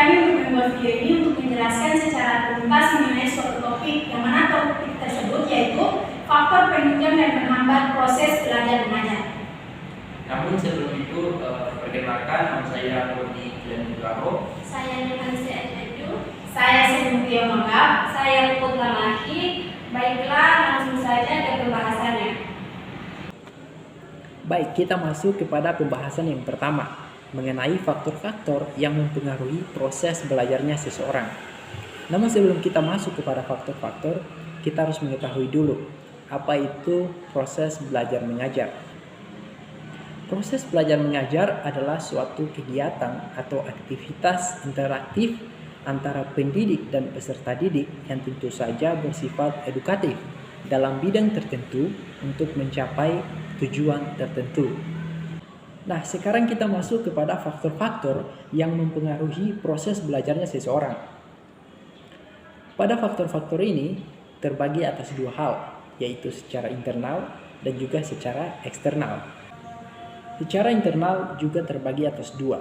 kami untuk membuat video ini untuk menjelaskan secara tuntas mengenai suatu topik yang mana topik tersebut yaitu faktor penunjang dan menghambat proses belajar mengajar. Namun sebelum itu, perkenalkan, nama saya Rudi Kian Nugraho. Saya Nurhanisa Edwedu. Saya Sintia Magab. Saya Putla Mahi. Baiklah, langsung saja ke pembahasannya. Baik, kita masuk kepada pembahasan yang pertama mengenai faktor-faktor yang mempengaruhi proses belajarnya seseorang. Namun sebelum kita masuk kepada faktor-faktor, kita harus mengetahui dulu apa itu proses belajar mengajar. Proses belajar mengajar adalah suatu kegiatan atau aktivitas interaktif antara pendidik dan peserta didik yang tentu saja bersifat edukatif dalam bidang tertentu untuk mencapai tujuan tertentu. Nah, sekarang kita masuk kepada faktor-faktor yang mempengaruhi proses belajarnya seseorang. Pada faktor-faktor ini terbagi atas dua hal, yaitu secara internal dan juga secara eksternal. Secara internal juga terbagi atas dua,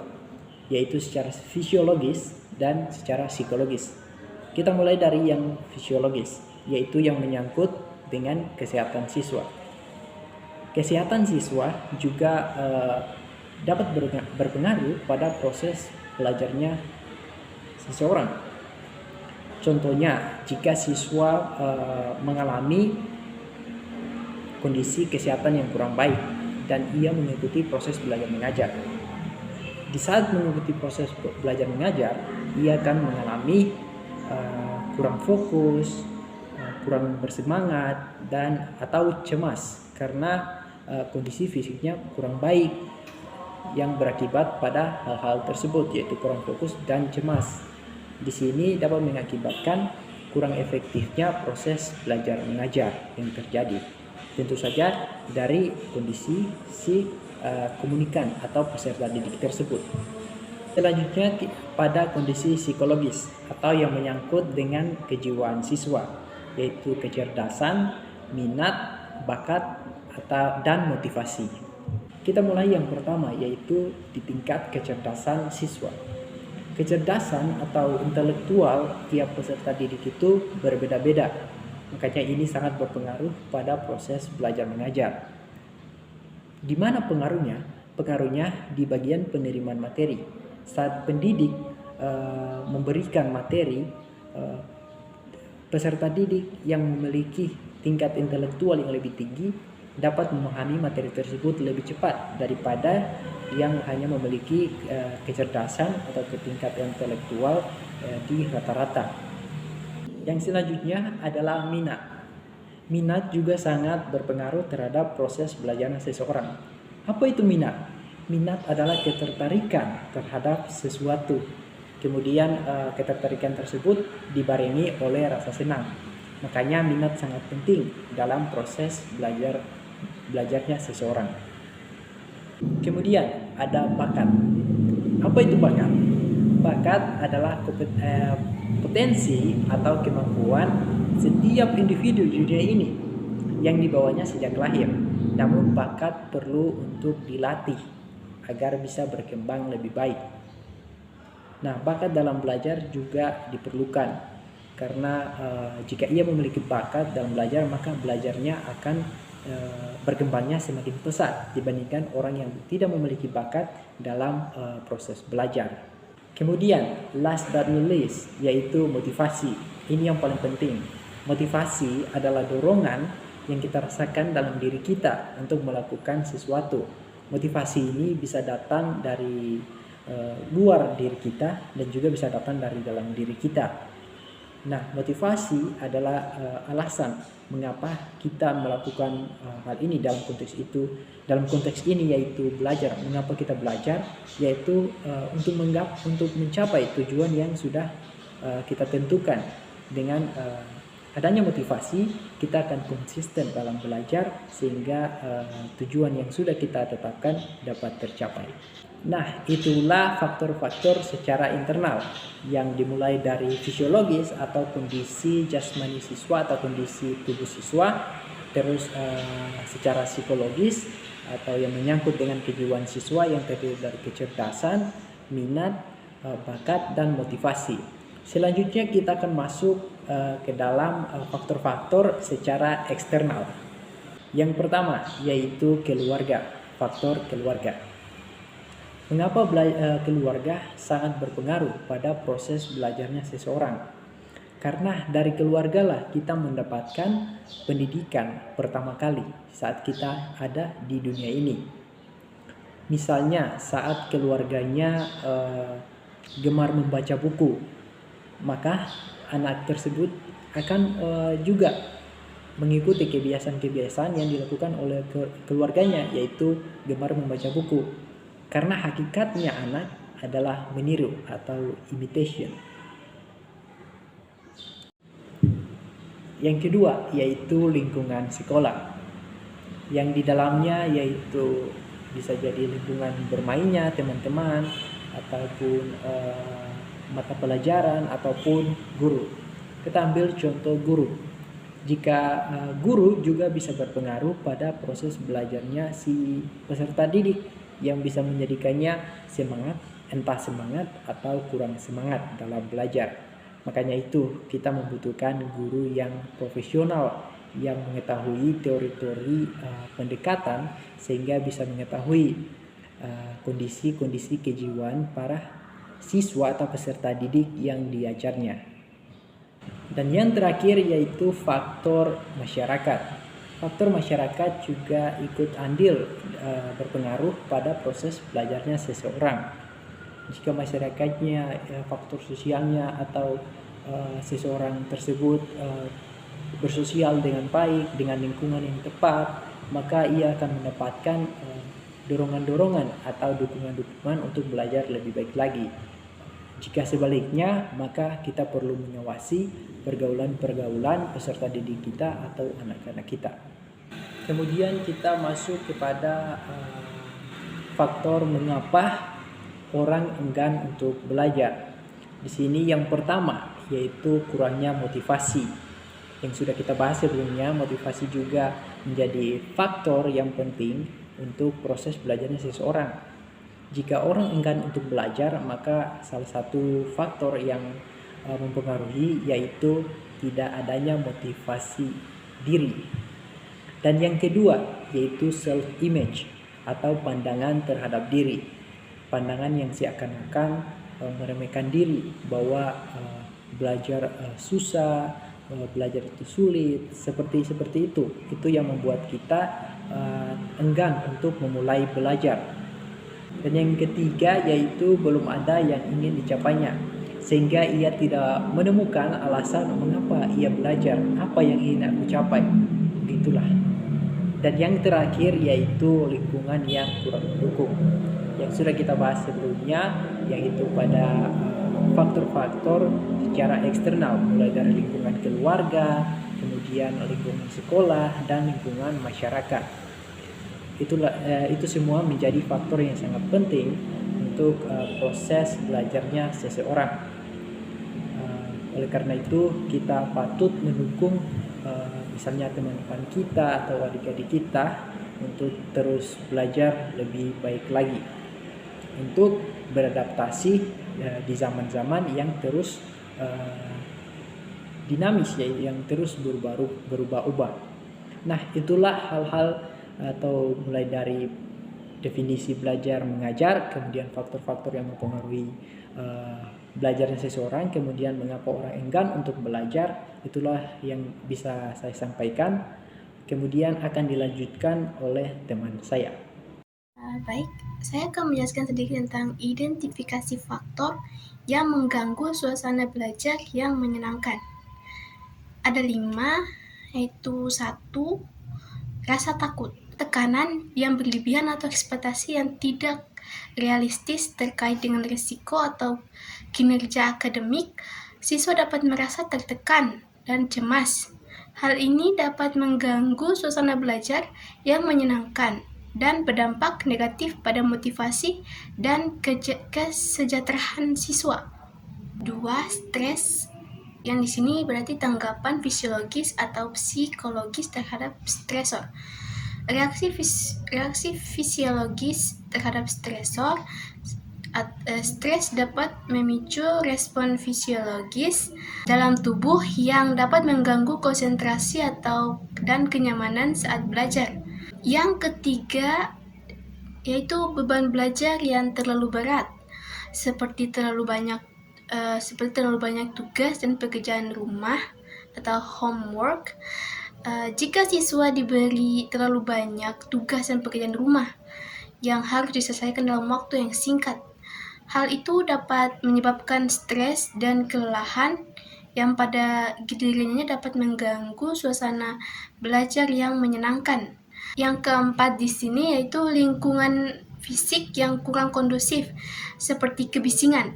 yaitu secara fisiologis dan secara psikologis. Kita mulai dari yang fisiologis, yaitu yang menyangkut dengan kesehatan siswa. Kesehatan siswa juga dapat berpengaruh pada proses belajarnya seseorang. Contohnya, jika siswa mengalami kondisi kesehatan yang kurang baik dan ia mengikuti proses belajar mengajar. Di saat mengikuti proses belajar mengajar, ia akan mengalami kurang fokus, kurang bersemangat, dan atau cemas karena kondisi fisiknya kurang baik yang berakibat pada hal-hal tersebut, yaitu kurang fokus dan cemas. Di sini dapat mengakibatkan kurang efektifnya proses belajar mengajar yang terjadi. Tentu saja dari kondisi si komunikan atau peserta didik tersebut. Selanjutnya pada kondisi psikologis atau yang menyangkut dengan kejiwaan siswa, yaitu kecerdasan, minat, bakat, dan motivasi. Kita mulai yang pertama, yaitu di tingkat kecerdasan siswa. Kecerdasan atau intelektual tiap peserta didik itu berbeda-beda. Makanya ini sangat berpengaruh pada proses belajar mengajar. Di mana pengaruhnya? Pengaruhnya di bagian penerimaan materi. Saat pendidik memberikan materi, peserta didik yang memiliki tingkat intelektual yang lebih tinggi dapat memahami materi tersebut lebih cepat daripada yang hanya memiliki kecerdasan atau tingkat intelektual di rata-rata. Yang selanjutnya adalah minat. Minat juga sangat berpengaruh terhadap proses belajar seseorang. Apa itu minat? Minat adalah ketertarikan terhadap sesuatu. Kemudian ketertarikan tersebut dibarengi oleh rasa senang. Makanya minat sangat penting dalam proses belajarnya seseorang. Kemudian ada bakat. Apa itu bakat? Bakat adalah potensi atau kemampuan setiap individu di dunia ini yang dibawanya sejak lahir. Namun bakat perlu untuk dilatih agar bisa berkembang lebih baik. Nah, bakat dalam belajar juga diperlukan karena jika ia memiliki bakat dalam belajar, maka belajarnya akan berkembangnya semakin pesat dibandingkan orang yang tidak memiliki bakat dalam proses belajar. Kemudian last but not least, yaitu motivasi. Ini yang paling penting. Motivasi adalah dorongan yang kita rasakan dalam diri kita untuk melakukan sesuatu. Motivasi ini bisa datang dari luar diri kita dan juga bisa datang dari dalam diri kita. Nah, motivasi adalah alasan mengapa kita melakukan hal ini dalam konteks itu. Dalam konteks ini yaitu belajar. Mengapa kita belajar? Yaitu untuk mencapai tujuan yang sudah kita tentukan. Dengan adanya motivasi, kita akan konsisten dalam belajar sehingga tujuan yang sudah kita tetapkan dapat tercapai. Nah, itulah faktor-faktor secara internal yang dimulai dari fisiologis atau kondisi jasmani siswa atau kondisi tubuh siswa, terus secara psikologis atau yang menyangkut dengan kejiwaan siswa yang terdiri dari kecerdasan, minat, bakat, dan motivasi. Selanjutnya kita akan masuk ke dalam faktor-faktor secara eksternal. Yang pertama yaitu keluarga, faktor keluarga. Mengapa keluarga sangat berpengaruh pada proses belajarnya seseorang? Karena dari keluarga lah kita mendapatkan pendidikan pertama kali saat kita ada di dunia ini. Misalnya saat keluarganya gemar membaca buku, maka anak tersebut akan juga mengikuti kebiasaan-kebiasaan yang dilakukan oleh keluarganya, yaitu gemar membaca buku. Karena hakikatnya anak adalah meniru atau imitation. Yang kedua yaitu lingkungan sekolah, yang di dalamnya yaitu bisa jadi lingkungan bermainnya teman-teman, ataupun mata pelajaran, ataupun guru. Kita ambil contoh guru. Jika guru juga bisa berpengaruh pada proses belajarnya si peserta didik, yang bisa menjadikannya semangat, entah semangat atau kurang semangat dalam belajar. Makanya itu kita membutuhkan guru yang profesional, yang mengetahui teori-teori pendekatan, sehingga bisa mengetahui kondisi-kondisi kejiwaan para siswa atau peserta didik yang diajarnya. Dan yang terakhir yaitu faktor masyarakat. Faktor masyarakat juga ikut andil berpengaruh pada proses belajarnya seseorang. Jika masyarakatnya, faktor sosialnya atau seseorang tersebut bersosial dengan baik, dengan lingkungan yang tepat, maka ia akan mendapatkan dorongan-dorongan atau dukungan-dukungan untuk belajar lebih baik lagi. Jika sebaliknya, maka kita perlu mengawasi pergaulan-pergaulan peserta didik kita atau anak-anak kita. Kemudian kita masuk kepada faktor mengapa orang enggan untuk belajar. Di sini yang pertama yaitu kurangnya motivasi. Yang sudah kita bahas sebelumnya, motivasi juga menjadi faktor yang penting untuk proses belajarnya seseorang. Jika orang enggan untuk belajar, maka salah satu faktor yang mempengaruhi yaitu tidak adanya motivasi diri. Dan yang kedua yaitu self image atau pandangan terhadap diri. Pandangan yang seakan-akan meremehkan diri, bahwa belajar susah, belajar itu sulit, seperti itu. Itu yang membuat kita enggan untuk memulai belajar. Dan yang ketiga yaitu belum ada yang ingin dicapainya, sehingga ia tidak menemukan alasan mengapa ia belajar, apa yang ingin aku capai. Begitulah. Dan yang terakhir yaitu lingkungan yang kurang mendukung, yang sudah kita bahas sebelumnya, yaitu pada faktor-faktor secara eksternal, mulai dari lingkungan keluarga, kemudian lingkungan sekolah, dan lingkungan masyarakat. Itu semua menjadi faktor yang sangat penting untuk proses belajarnya seseorang. Oleh karena itu kita patut mendukung misalnya teman-teman kita atau adik-adik kita untuk terus belajar lebih baik lagi, untuk beradaptasi di zaman-zaman yang terus dinamis, yang terus berubah-ubah. Nah, itulah hal-hal atau mulai dari definisi belajar mengajar, kemudian faktor-faktor yang mempengaruhi belajarnya seseorang, kemudian mengapa orang enggan untuk belajar. Itulah yang bisa saya sampaikan. Kemudian akan dilanjutkan oleh teman saya. Baik, saya akan menjelaskan sedikit tentang identifikasi faktor yang mengganggu suasana belajar yang menyenangkan. Ada 5, yaitu 1, rasa takut, tekanan yang berlebihan atau ekspektasi yang tidak realistis terkait dengan risiko atau kinerja akademik. Siswa dapat merasa tertekan dan cemas. Hal ini dapat mengganggu suasana belajar yang menyenangkan dan berdampak negatif pada motivasi dan kesejahteraan siswa. 2, stres, yang di sini berarti tanggapan fisiologis atau psikologis terhadap stresor. Reaksi fisiologis terhadap stresor Stres dapat memicu respon fisiologis dalam tubuh yang dapat mengganggu konsentrasi dan kenyamanan saat belajar. Yang ketiga yaitu beban belajar yang terlalu berat, seperti terlalu banyak tugas dan pekerjaan rumah atau homework. Jika siswa diberi terlalu banyak tugas dan pekerjaan rumah yang harus diselesaikan dalam waktu yang singkat, hal itu dapat menyebabkan stres dan kelelahan yang pada gilirannya dapat mengganggu suasana belajar yang menyenangkan. Yang keempat di sini yaitu lingkungan fisik yang kurang kondusif, seperti kebisingan,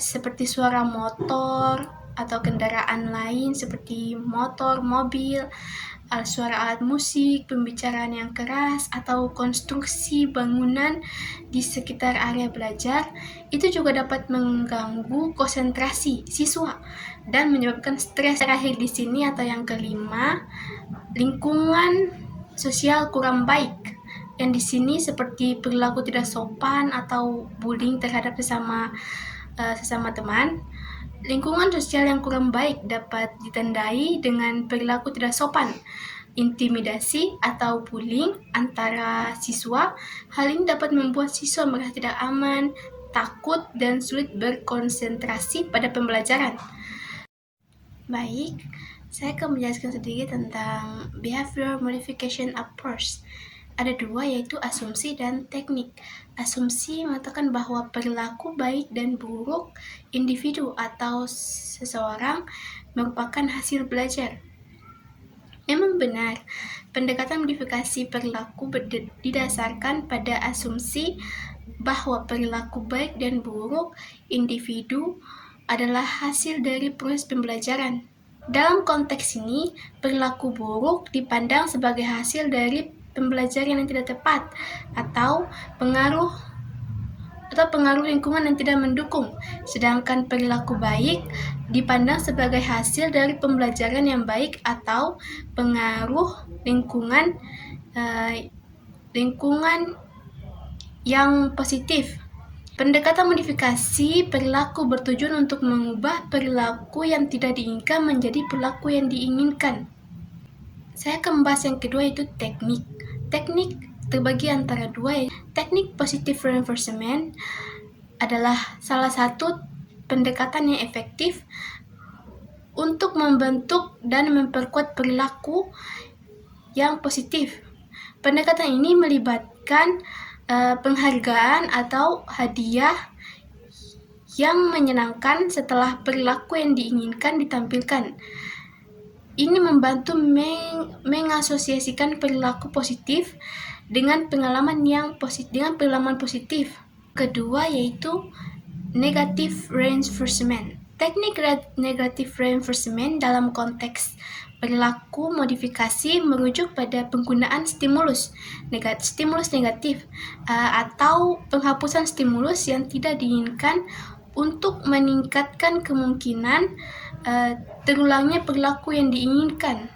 seperti suara motor atau kendaraan lain seperti motor, mobil, suara alat musik, pembicaraan yang keras, atau konstruksi bangunan di sekitar area belajar, itu juga dapat mengganggu konsentrasi siswa dan menyebabkan stres. Terakhir di sini atau yang kelima, lingkungan sosial kurang baik. Yang di sini seperti perilaku tidak sopan atau bullying terhadap sesama teman. Lingkungan sosial yang kurang baik dapat ditandai dengan perilaku tidak sopan, intimidasi atau bullying antara siswa. Hal ini dapat membuat siswa merasa tidak aman, takut, dan sulit berkonsentrasi pada pembelajaran. Baik, saya akan menjelaskan sedikit tentang behavior modification approach. Ada dua, yaitu asumsi dan teknik. Asumsi mengatakan bahwa perilaku baik dan buruk individu atau seseorang merupakan hasil belajar. Memang benar, pendekatan modifikasi perilaku didasarkan pada asumsi bahwa perilaku baik dan buruk individu adalah hasil dari proses pembelajaran. Dalam konteks ini, perilaku buruk dipandang sebagai hasil dari pembelajaran yang tidak tepat atau pengaruh lingkungan yang tidak mendukung, sedangkan perilaku baik dipandang sebagai hasil dari pembelajaran yang baik atau pengaruh lingkungan yang positif. Pendekatan modifikasi perilaku bertujuan untuk mengubah perilaku yang tidak diinginkan menjadi perilaku yang diinginkan. Saya akan membahas yang kedua, yaitu teknik. Teknik terbagi antara dua. Teknik positive reinforcement adalah salah satu pendekatan yang efektif untuk membentuk dan memperkuat perilaku yang positif. Pendekatan ini melibatkan penghargaan atau hadiah yang menyenangkan setelah perilaku yang diinginkan ditampilkan. Ini membantu mengasosiasikan perilaku positif dengan pengalaman positif. Kedua yaitu negative reinforcement. Teknik negative reinforcement dalam konteks perilaku modifikasi merujuk pada penggunaan stimulus negatif atau penghapusan stimulus yang tidak diinginkan untuk meningkatkan kemungkinan terulangnya perilaku yang diinginkan.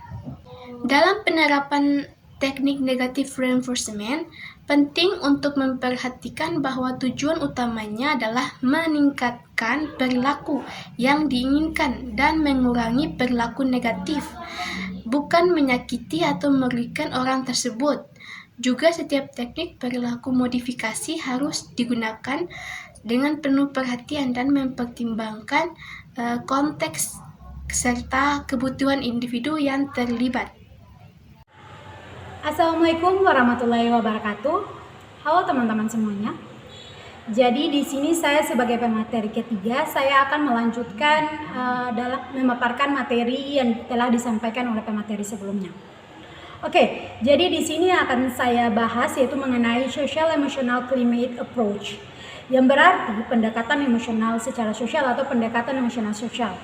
Dalam penerapan teknik negative reinforcement, penting untuk memperhatikan bahwa tujuan utamanya adalah meningkatkan perilaku yang diinginkan dan mengurangi perilaku negatif, bukan menyakiti atau merugikan orang tersebut. Juga setiap teknik perilaku modifikasi harus digunakan dengan penuh perhatian dan mempertimbangkan konteks serta kebutuhan individu yang terlibat. Assalamualaikum warahmatullahi wabarakatuh. Halo teman-teman semuanya. Jadi di sini saya sebagai pemateri ketiga, saya akan melanjutkan dalam memaparkan materi yang telah disampaikan oleh pemateri sebelumnya. Oke, jadi di sini akan saya bahas yaitu mengenai social emotional climate approach, yang berarti pendekatan emosional secara sosial atau pendekatan emosional sosial,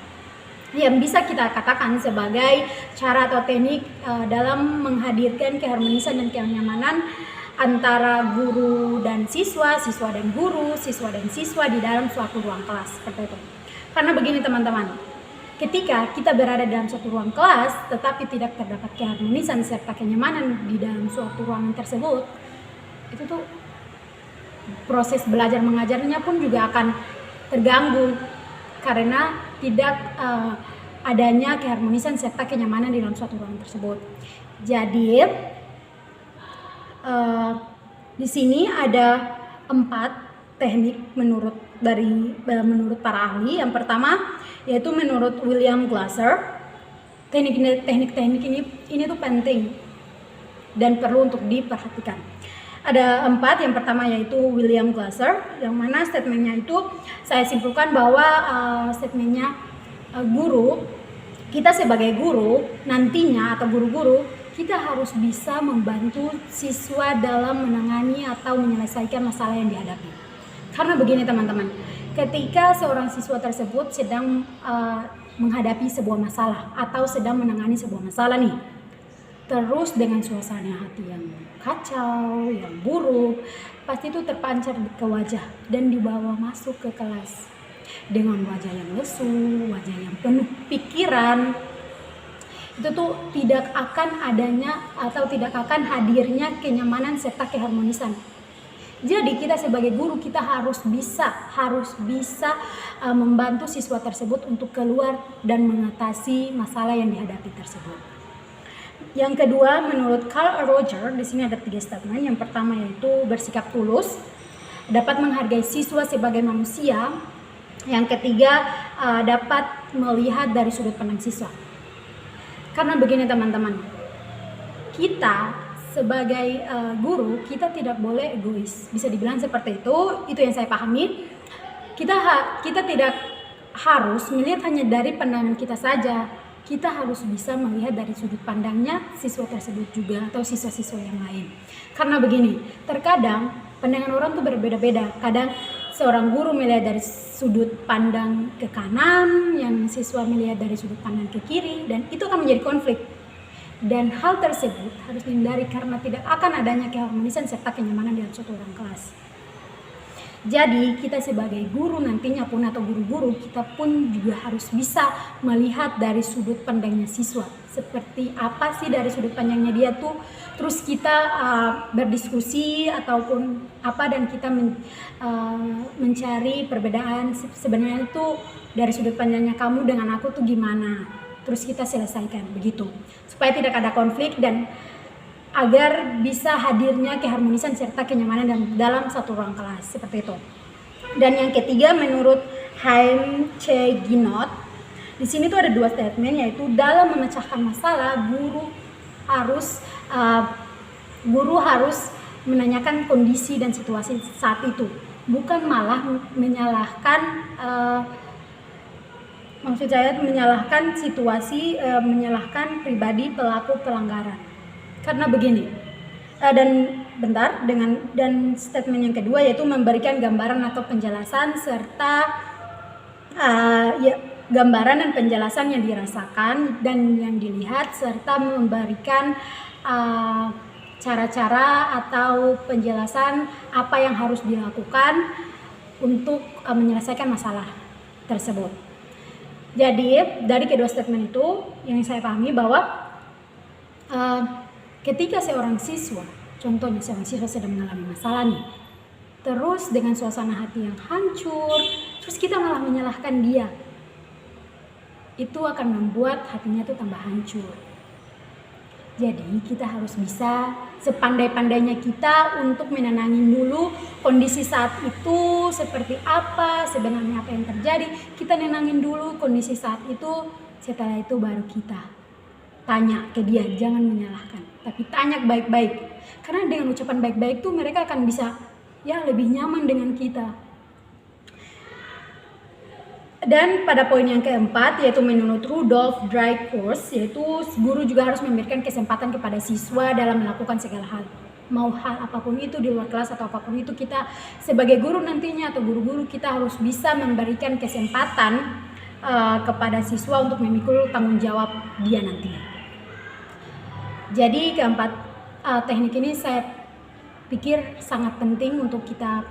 yang bisa kita katakan sebagai cara atau teknik dalam menghadirkan keharmonisan dan kenyamanan antara guru dan siswa, siswa dan guru, siswa dan siswa di dalam suatu ruang kelas, seperti itu. Karena begini teman-teman, ketika kita berada dalam suatu ruang kelas tetapi tidak terdapat keharmonisan serta kenyamanan di dalam suatu ruangan tersebut, itu tuh proses belajar mengajarnya pun juga akan terganggu karena tidak adanya keharmonisan serta kenyamanan di dalam suatu ruangan tersebut. Jadi di sini ada 4 teknik menurut para ahli. Yang pertama yaitu menurut William Glasser. Teknik ini tuh penting dan perlu untuk diperhatikan. Ada 4. Yang pertama yaitu William Glasser, yang mana statementnya itu saya simpulkan bahwa statementnya kita sebagai guru nantinya atau guru-guru kita harus bisa membantu siswa dalam menangani atau menyelesaikan masalah yang dihadapi. Karena begini teman-teman, ketika seorang siswa tersebut sedang menghadapi sebuah masalah atau sedang menangani sebuah masalah nih, terus dengan suasana hati yang kacau, yang buruk, pasti itu terpancar ke wajah dan dibawa masuk ke kelas dengan wajah yang lesu, wajah yang penuh pikiran. Itu tuh tidak akan adanya atau tidak akan hadirnya kenyamanan serta keharmonisan. Jadi kita sebagai guru kita harus bisa membantu siswa tersebut untuk keluar dan mengatasi masalah yang dihadapi tersebut. Yang kedua, menurut Carl Rogers, di sini ada 3 statement. Yang pertama yaitu bersikap tulus, dapat menghargai siswa sebagai manusia. Yang ketiga, dapat melihat dari sudut pandang siswa. Karena begini teman-teman, kita sebagai guru kita tidak boleh egois. Bisa dibilang seperti itu yang saya pahami. Kita tidak harus melihat hanya dari pandangan kita saja. Kita harus bisa melihat dari sudut pandangnya siswa tersebut juga atau siswa-siswa yang lain. Karena begini, terkadang pandangan orang tuh berbeda-beda. Kadang seorang guru melihat dari sudut pandang ke kanan, yang siswa melihat dari sudut pandang ke kiri, dan itu akan menjadi konflik. Dan hal tersebut harus dihindari karena tidak akan adanya keharmonisan serta kenyamanan dalam suatu ruang kelas. Jadi kita sebagai guru nantinya pun atau guru-guru kita pun juga harus bisa melihat dari sudut pandangnya siswa. Seperti apa sih dari sudut pandangnya dia tuh. Terus kita berdiskusi ataupun apa dan kita mencari perbedaan sebenarnya itu dari sudut pandangnya kamu dengan aku tuh gimana. Terus kita selesaikan begitu. Supaya tidak ada konflik dan agar bisa hadirnya keharmonisan serta kenyamanan dalam satu ruang kelas seperti itu. Dan yang ketiga menurut Haim C. Ginott, di sini tuh ada 2 statement yaitu dalam memecahkan masalah guru harus menanyakan kondisi dan situasi saat itu, bukan malah menyalahkan menyalahkan situasi, menyalahkan pribadi pelaku pelanggaran. Karena begini, dan statement yang kedua yaitu memberikan gambaran atau penjelasan serta gambaran dan penjelasan yang dirasakan dan yang dilihat serta memberikan cara-cara atau penjelasan apa yang harus dilakukan untuk menyelesaikan masalah tersebut. Jadi dari kedua statement itu yang saya pahami bahwa ketika seorang siswa, contohnya seorang siswa sedang mengalami masalah nih, terus dengan suasana hati yang hancur, terus kita malah menyalahkan dia, itu akan membuat hatinya tuh tambah hancur. Jadi kita harus bisa sepandai-pandainya kita untuk menenangin dulu kondisi saat itu seperti apa, sebenarnya apa yang terjadi. Kita nenangin dulu kondisi saat itu, setelah itu baru kita tanya ke dia, jangan menyalahkan, tapi tanya baik-baik. Karena dengan ucapan baik-baik tuh mereka akan bisa lebih nyaman dengan kita. Dan pada poin yang keempat yaitu menurut Rudolf Dreikurs, yaitu guru juga harus memberikan kesempatan kepada siswa dalam melakukan segala hal. Mau hal apapun itu di luar kelas atau apapun itu, kita sebagai guru nantinya atau guru-guru kita harus bisa memberikan kesempatan kepada siswa untuk memikul tanggung jawab dia nantinya. Jadi keempat teknik ini saya pikir sangat penting untuk kita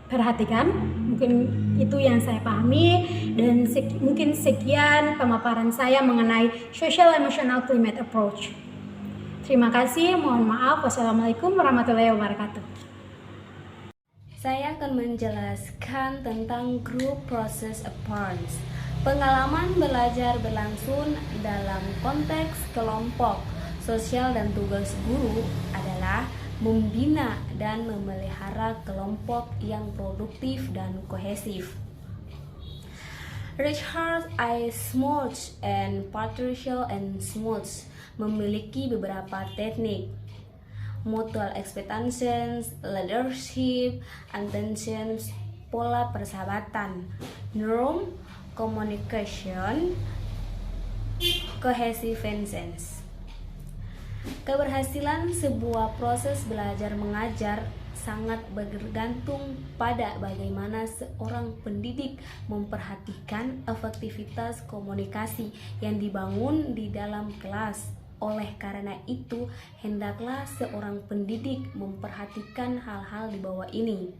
perhatikan. Mungkin itu yang saya pahami dan mungkin sekian pemaparan saya mengenai Social Emotional Climate Approach. Terima kasih, mohon maaf. Wassalamualaikum warahmatullahi wabarakatuh. Saya akan menjelaskan tentang group process appearance. Pengalaman belajar berlangsung dalam konteks kelompok. Sosial dan tugas guru adalah membina dan memelihara kelompok yang produktif dan kohesif. Richard I. Smuts and Patricia N. Smuts memiliki beberapa teknik: mutual expectations, leadership, attentions, pola persahabatan, norm, communication, cohesiveness. Keberhasilan sebuah proses belajar mengajar sangat bergantung pada bagaimana seorang pendidik memperhatikan efektivitas komunikasi yang dibangun di dalam kelas. Oleh karena itu, hendaklah seorang pendidik memperhatikan hal-hal di bawah ini.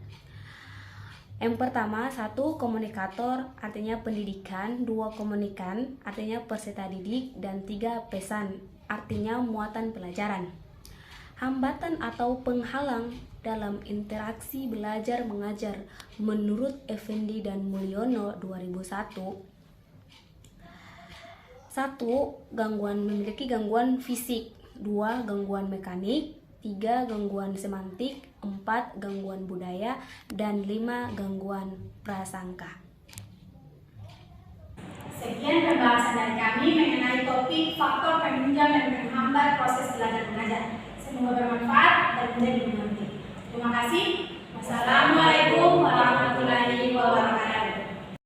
Yang pertama, 1. Komunikator, artinya pendidikan. 2. Komunikan, artinya peserta didik. Dan 3. Pesan, artinya muatan pelajaran. Hambatan atau penghalang dalam interaksi belajar mengajar menurut Effendi dan Mulyono 2001. 1. Memiliki gangguan fisik. 2. Gangguan mekanik. 3. Gangguan semantik. 4. Gangguan budaya. Dan 5. Gangguan prasangka. Sekian pembahasan dari kami mengenai topik faktor penunjang dan penghambat proses belajar mengajar. Semoga bermanfaat dan mudah dimengerti. Terima kasih. Wassalamualaikum.